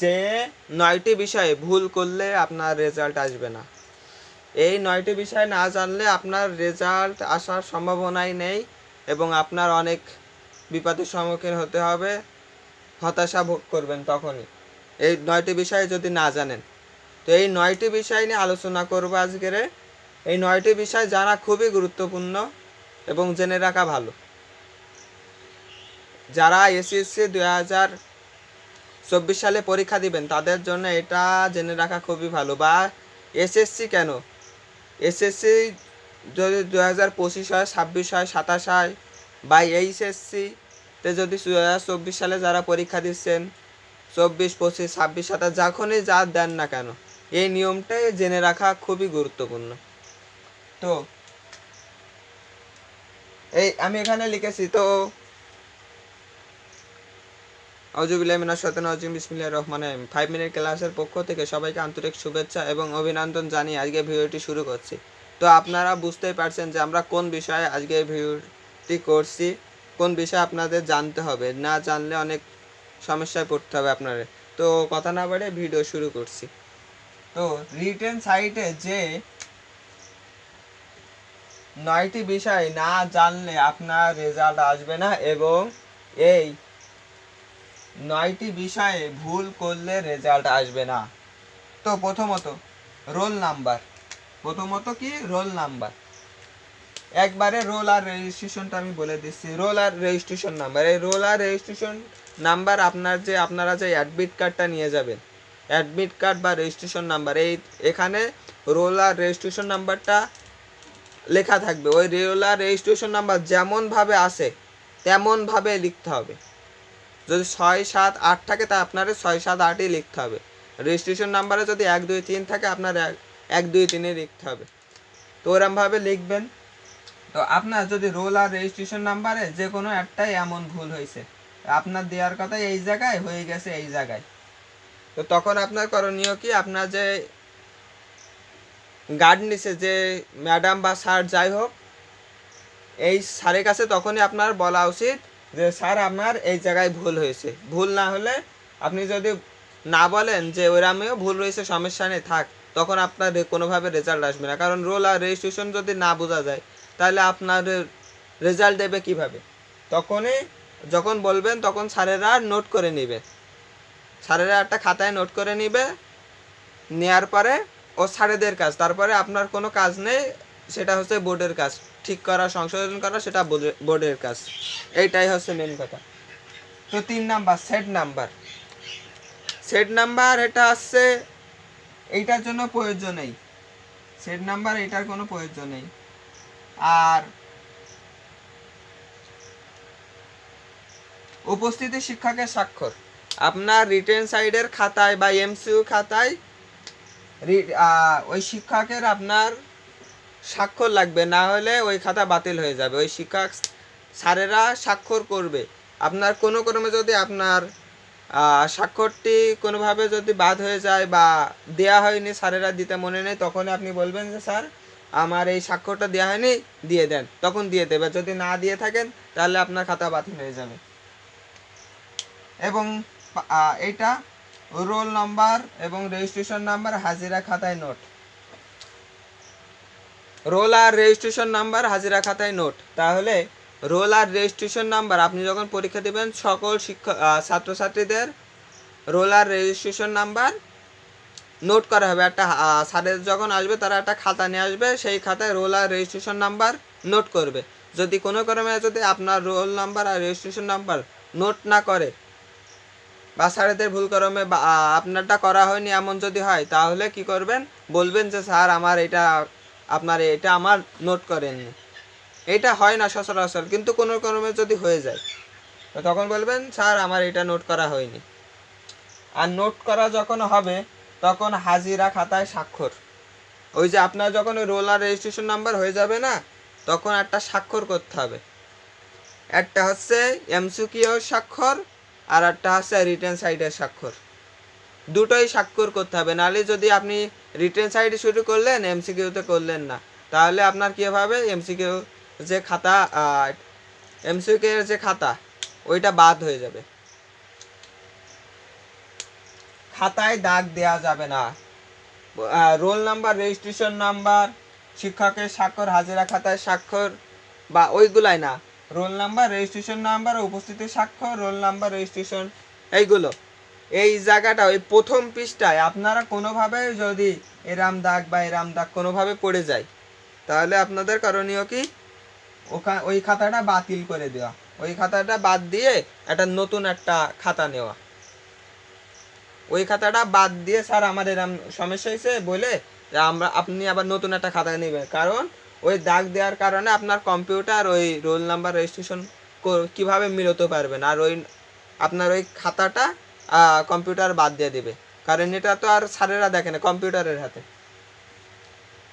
যে 9টি বিষয়ে ভুল করলে আপনার রেজাল্ট আসবে না। এই 9টি বিষয় না জানলে আপনার রেজাল্ট আসার সম্ভাবনাই নেই এবং আপনার অনেক বিপদের সম্মুখীন হতে হবে, হতাশা ভোগ করবেন তখনই এই 9টি বিষয় যদি না জানেন। তো এই 9টি বিষয় নিয়ে আলোচনা করব আজকের। এই 9টি বিষয় জানা খুবই গুরুত্বপূর্ণ এবং জেনে রাখা ভালো। যারা এসএসসি 2024 সালে পরীক্ষা দিবেন তাদের জন্য এটা জেনে রাখা খুবই ভালো। বা এসএসসি কেন, এসএসসি যদি 2025 হয়, 26 হয়, 27 হয়, বা এইচএসসিতে যদি 2024 সালে যারা পরীক্ষা দিচ্ছেন, 24, 25, 26, 27 যখনই যা দেন না কেন, এই নিয়মটাই জেনে রাখা খুবই গুরুত্বপূর্ণ। তো এই আমি এখানে লিখেছি, তো আউযুবিল্লাহি মিনাশ শাইতানির রাজিম, বিসমিল্লাহির রহমানির রহিম। 5 মিনিট ক্লাসের পক্ষ থেকে সবাইকে আন্তরিক শুভেচ্ছা এবং অভিনন্দন জানিয়ে আজকে ভিডিওটি শুরু করছি। তো আপনারা বুঝতেই পারছেন যে আমরা কোন বিষয়ে আজকে ভিডিওটি করছি, কোন বিষয়ে আপনাদের জানতে হবে, না জানলে অনেক সমস্যায় পড়তে হবে আপনাদের। তো কথা না বাড়িয়ে ভিডিও শুরু করছি। তো রিটেন সাইটে যে 9টি বিষয় না জানলে আপনার রেজাল্ট আসবে না এবং এই 9টি বিষয়ে ভুল করলে রেজাল্ট আসবে না। তো প্রথমত রোল নাম্বার। প্রথমত কি রোল নাম্বার, একবারে রোল আর রেজিস্ট্রেশনটা আমি বলে দিচ্ছি। রোল আর রেজিস্ট্রেশন নাম্বার, এই রোল আর রেজিস্ট্রেশন নাম্বার আপনারা যে অ্যাডমিট কার্ডটা নিয়ে যাবেন, অ্যাডমিট কার্ড বা রেজিস্ট্রেশন নাম্বার, এখানে রোল আর রেজিস্ট্রেশন নাম্বারটা লেখা থাকবে। ওই রোল আর রেজিস্ট্রেশন নাম্বার যেমনভাবে আসে তেমনভাবে লিখতে হবে। যদি 6, 7, 8 থাকে তা আপনার 6, 7, 8ই লিখতে হবে। রেজিস্ট্রেশন নাম্বারে যদি 1, 2, 3 থাকে আপনার 1, 2, 3ই লিখতে হবে। তো ওরমভাবে লিখবেন। তো আপনার যদি রোল আর রেজিস্ট্রেশন নাম্বারে যে কোনো একটাই এমন ভুল হয়েছে, আপনার দেওয়ার কথা এই জায়গায় হয়ে গেছে এই জায়গায়, তো তখন আপনার করণীয় কি, আপনার যে গার্ড নিছে, যে ম্যাডাম বা স্যার যাই হোক, এই স্যারের কাছে তখনই আপনার বলা উচিত যে স্যার আমার এই জায়গায় ভুল হয়েছে। ভুল না হলে আপনি যদি না বলেন যে ওরামেও ভুল রয়েছে, সমস্যা নেই থাক, তখন আপনার কোনোভাবে রেজাল্ট আসবে না। কারণ রোল আর রেজিস্ট্রেশন যদি না বোঝা যায় তাহলে আপনার রেজাল্ট দেবে কিভাবে? তখনই যখন বলবেন তখন স্যারেরা নোট করে নেবে, স্যারেরা একটা খাতায় নোট করে নেবে, নেওয়ার পরে ও স্যারেদের কাজ, তারপরে আপনার কোনো কাজ নেই, সেটা হচ্ছে বোর্ডের কাজ, ঠিক করা, সংশোধন করা, সেটা বোর্ডের কাজ। এইটাই হচ্ছে মেন কথা। তো 3 number set number. Set number এটা হচ্ছে এইটার জন্য প্রয়োজন নেই, সেট নাম্বার এইটার কোনো প্রয়োজন নেই। আর উপস্থিতি শিক্ষকের স্বাক্ষর, আপনার রিটেন সাইডের খাতায় বা এমসিইউ খাতায় ওই শিক্ষকের আপনার স্বাক্ষর লাগবে, না হলে ওই খাতা বাতিল হয়ে যাবে। ওই শিক্ষক স্যারেরা স্বাক্ষর করবে। আপনার কোনো ক্রমে যদি আপনার স্বাক্ষরটি কোনোভাবে যদি বাদ হয়ে যায় বা দেয়া হয়নি, স্যারেরা দিতে মনে নেই, তখনই আপনি বলবেন যে স্যার আমার এই স্বাক্ষরটা দেওয়া হয়নি, দিয়ে দেন, তখন দিয়ে দেবে। যদি না দিয়ে থাকেন তাহলে আপনার খাতা বাতিল হয়ে যাবে। এবং এইটা রোল নাম্বার এবং রেজিস্ট্রেশন নাম্বার হাজিরা খাতায় নোট। রোল আর রেজিস্ট্রেশন নাম্বার হাজিরা খাতায় নোট। তাহলে রোল আর রেজিস্ট্রেশন নাম্বার আপনি যখন পরীক্ষা দেবেন সকল ছাত্রছাত্রীদের রোল আর রেজিস্ট্রেশন নাম্বার নোট করা হবে। একটা স্যারের যখন আসবে তারা একটা খাতা নিয়ে আসবে, সেই খাতায় রোল আর রেজিস্ট্রেশন নাম্বার নোট করবে। যদি কোনো কারণে যদি আপনার রোল নাম্বার আর রেজিস্ট্রেশন নাম্বার নোট না করে বা স্যারেদের ভুল ক্রমে বা আপনারটা করা হয়নি এমন যদি হয়, তাহলে কি করবেন, বলবেন যে স্যার আমার এটা আপনার এটা আমার নোট করেননি। এটা হয় না সচরাচর, কিন্তু কোনো ক্রমে যদি হয়ে যায় তো তখন বলবেন স্যার আমার এটা নোট করা হয়নি। আর নোট করা যখন হবে তখন হাজিরা খাতায় স্বাক্ষর, ওই যে আপনার যখন ওই রোল আর রেজিস্ট্রেশন নাম্বার হয়ে যাবে না, তখন একটা স্বাক্ষর করতে হবে। একটা হচ্ছে এমসিকিউ স্বাক্ষর আর একটা হচ্ছে রিটেন সাইডের স্বাক্ষর। দুটোই স্বাক্ষর করতে হবে, নাহলে যদি আপনি রিটেন সাইডে শুরু করলেন এমসিকিউতে করলেন না, তাহলে আপনার কী হবে, এমসিকিউ যে খাতা এমসিকিউ যে খাতা ওইটা বাদ হয়ে যাবে। খাতায় দাগ দেওয়া যাবে না। রোল নাম্বার, রেজিস্ট্রেশন নাম্বার, শিক্ষকের স্বাক্ষর, হাজিরা খাতায় স্বাক্ষর বা ওইগুলাই না, রোল নাম্বার, রেজিস্ট্রেশন নাম্বার, উপস্থিতি স্বাক্ষর, রোল নাম্বার, রেজিস্ট্রেশন, এইগুলো এই জায়গাটা ওই প্রথম পৃষ্ঠায় আপনারা কোনোভাবে যদি এরাম দাগ বা এরাম দাগ কোনোভাবে পড়ে যায়, তাহলে আপনাদের করণীয় কি, ওই খাতাটা বাতিল করে দেওয়া, ওই খাতাটা বাদ দিয়ে একটা নতুন একটা খাতা নেওয়া। ওই খাতাটা বাদ দিয়ে স্যার আমার এরম সমস্যা হয়েছে বলে আপনি আবার নতুন একটা খাতা নেবেন, কারণ ওই দাগ দেওয়ার কারণে আপনার কম্পিউটার ওই রোল নাম্বার রেজিস্ট্রেশন কিভাবে মিলাতে পারবেন, আর ওই আপনার ওই খাতাটা কম্পিউটার বাদ দিয়ে দেবে, কারণ এটা তো আর স্যারেরা দেখে না, কম্পিউটারের হাতে।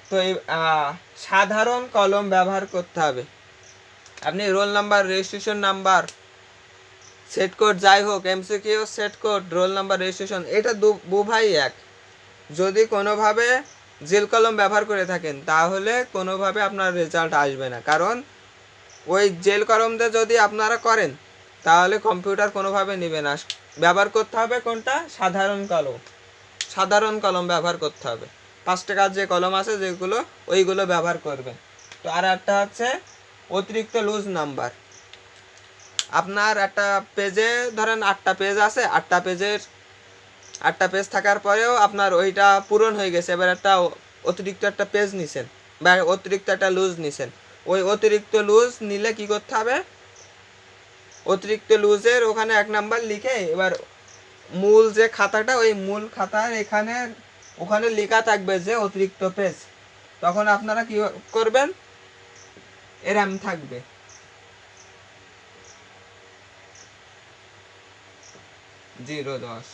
তো এই সাধারণ কলম ব্যবহার করতে হবে। আপনি roll number, registration number, set code যাই হোক, MCQ, set code, roll number, registration, এটা দুভাই এক। যদি কোনোভাবে জেল কলম ব্যবহার করে থাকেন তাহলে কোনোভাবে আপনার রেজাল্ট আসবে না, কারণ ওই জেল কলম দিয়ে যদি আপনারা করেন তাহলে কম্পিউটার কোনোভাবে নেবে না। ব্যবহার করতে হবে কোনটা, সাধারণ কলম। সাধারণ কলম ব্যবহার করতে হবে। 5 টাকার যে কলম আছে যেগুলো, ওইগুলো ব্যবহার করবেন। তো আর একটা হচ্ছে অতিরিক্ত লুজ নাম্বার। আপনার একটা পেজে ধরেন 8টা পেজ আছে, 8টা পেজ থাকার পরেও আপনার ওইটা পূরণ হয়ে গেছে, এবার একটা অতিরিক্ত একটা পেজ নিছেন বা অতিরিক্ত একটা লুজ নিছেন। ওই অতিরিক্ত লুজ নিলে কি করতে হবে, অতিরিক্ত লুজের ওখানে 1 নাম্বার লিখে, এবার মূল যে খাতাটা, ওই মূল খাতার ওখানে লেখা থাকবে যে অতিরিক্ত পেজ, তখন আপনারা কি করবেন, এরম থাকবে 010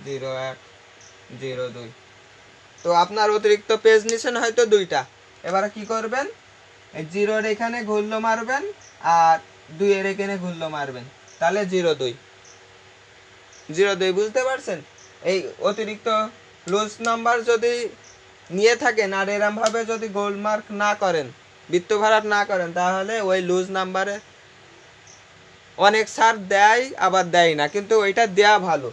01 02। তো আপনার অতিরিক্ত পেজ নিছেন হয়তো 2টা, এবারে কি করবেন, এই 0-এর এখানে ঘুরলো মারবেন আর 2-এর এখানে ঘুরলো মারবেন, তাহলে 02 বুঝতে পারছেন। এই অতিরিক্ত লুজ নাম্বার যদি নিয়ে থাকেন আর এরমভাবে যদি গোলমার্ক না করেন, বৃত্ত ভরাট না করেন, তাহলে ওই লুজ নাম্বারে অনেক স্যার দেয় আবার দেয় না, কিন্তু ওইটা দেয়া ভালো।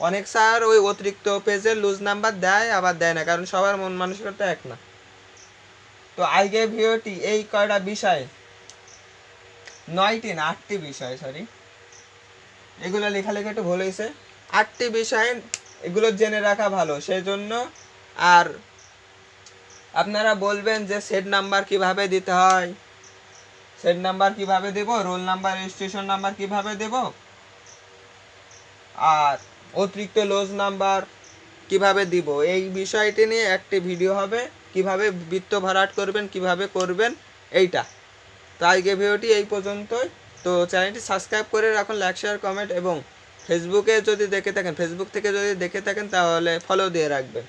অনেক স্যার ওই অতিরিক্ত পেজের লুজ নাম্বার দেয় আবার দেয় না, কারণ সবার মন মানসিকতা এক না। তো আজকে ভিডিওটি এই কয়টা বিষয়, 9টি না 8টি বিষয়, সরি এগুলো লেখালেখি একটু ভুল হয়েছে, 8টি বিষয় এগুলো জেনে রাখা ভালো। সেই জন্য আর আপনারা বলবেন যে সেট নাম্বার কিভাবে দিতে হয়, সেট নাম্বার কিভাবে দেব, রোল নাম্বার, রেজিস্ট্রেশন নাম্বার কিভাবে দেব, আর অতিরিক্ত লুজ নাম্বার কিভাবে দিব, এই বিষয়টি নিয়ে একটি ভিডিও হবে, কিভাবে বৃত্ত ভরাট করবেন, কিভাবে করবেন এইটা। তো আজকে ভিডিওটি এই পর্যন্তই। তো চ্যানেলটি সাবস্ক্রাইব করে রাখুন, লাইক, শেয়ার, কমেন্ট, এবং ফেসবুকে যদি দেখে থাকেন, ফেসবুক থেকে যদি দেখে থাকেন তাহলে ফলো দিয়ে রাখবেন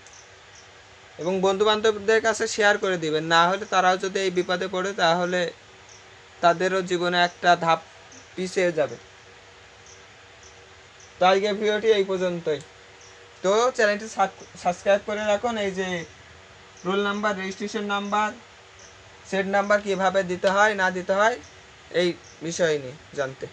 এবং বন্ধুবান্ধবদের কাছে শেয়ার করে দিবেন, না হলে তারাও যদি এই বিপদে পড়ে তাহলে তাদেরও জীবনে একটা ধাপ পিছিয়ে যাবে। তো আজকে ভিডিওটি এই পর্যন্তই। তো চ্যানেলটি সাবস্ক্রাইব করে রাখুন, এই যে roll number, registration number, set number কিভাবে দিতে হয় না দিতে হয় এই বিষয় নিয়ে জানতে।